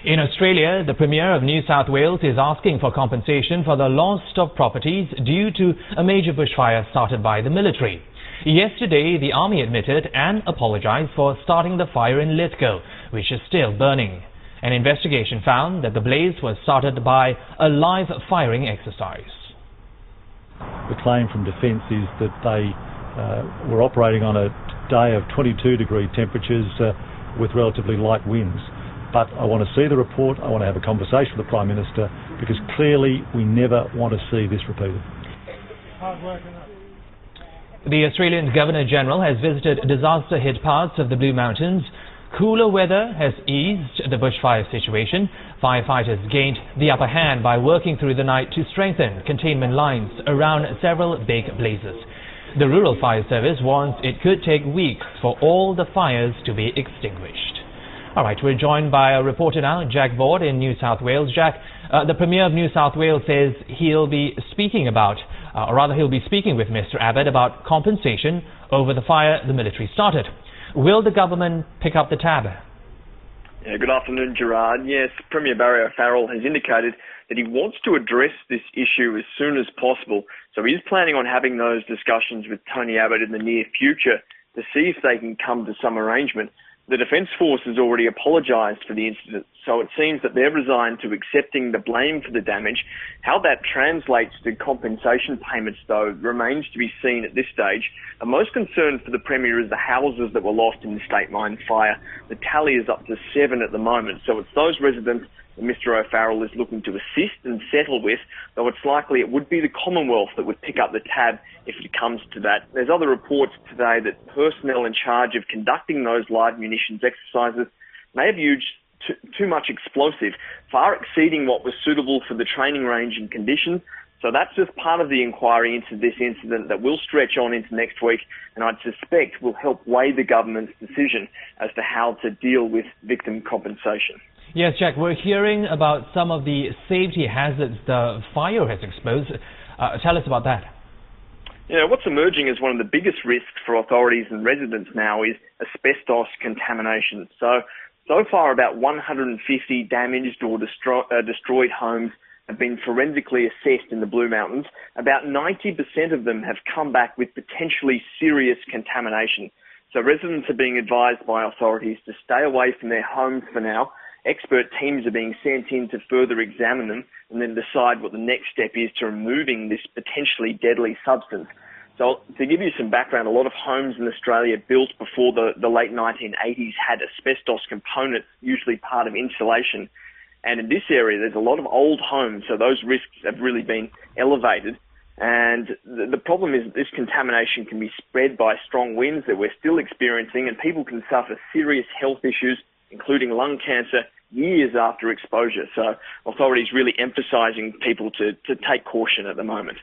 In Australia, the Premier of New South Wales is asking for compensation for the loss of properties due to a major bushfire started by the military. Yesterday, the Army admitted and apologized for starting the fire in Lithgow, which is still burning. An investigation found that the blaze was started by a live firing exercise. The claim from Defence is that they were operating on a day of 22-degree temperatures with relatively light winds. But I want to see the report, I want to have a conversation with the Prime Minister, because clearly we never want to see this repeated. The Australian Governor-General has visited disaster-hit parts of the Blue Mountains. Cooler weather has eased the bushfire situation. Firefighters gained the upper hand by working through the night to strengthen containment lines around several big blazes. The Rural Fire Service warns it could take weeks for all the fires to be extinguished. All right, we're joined by a reporter now, Jack Ward in New South Wales. Jack, the Premier of New South Wales says he'll be speaking with Mr. Abbott about compensation over the fire the military started. Will the government pick up the tab? Yeah, good afternoon, Gerard. Yes, Premier Barry O'Farrell has indicated that he wants to address this issue as soon as possible. So he is planning on having those discussions with Tony Abbott in the near future to see if they can come to some arrangement. The Defence Force has already apologised for the incident, so it seems that they're resigned to accepting the blame for the damage. How that translates to compensation payments, though, remains to be seen at this stage. The most concern for the Premier is the houses that were lost in the State Mine fire. The tally is up to 7 at the moment, so it's those residents that Mr O'Farrell is looking to assist and settle with, though it's likely it would be the Commonwealth that would pick up the tab if it comes to that. There's other reports today that personnel in charge of conducting those live munitions exercises may have used too much explosive, far exceeding what was suitable for the training range and conditions. So that's just part of the inquiry into this incident that will stretch on into next week, and I'd suspect will help weigh the government's decision as to how to deal with victim compensation. Yes, Jack, we're hearing about some of the safety hazards the fire has exposed. Tell us about that. Yeah, what's emerging as one of the biggest risks for authorities and residents now is asbestos contamination. So far about 150 damaged or destroyed homes have been forensically assessed in the Blue Mountains. About 90% of them have come back with potentially serious contamination. So residents are being advised by authorities to stay away from their homes for now. Expert teams are being sent in to further examine them and then decide what the next step is to removing this potentially deadly substance. So to give you some background, a lot of homes in Australia built before the late 1980s had asbestos components, usually part of insulation. And in this area, there's a lot of old homes, so those risks have really been elevated. And the problem is that this contamination can be spread by strong winds that we're still experiencing, and people can suffer serious health issues, including lung cancer, years after exposure. So authorities really emphasising people to take caution at the moment.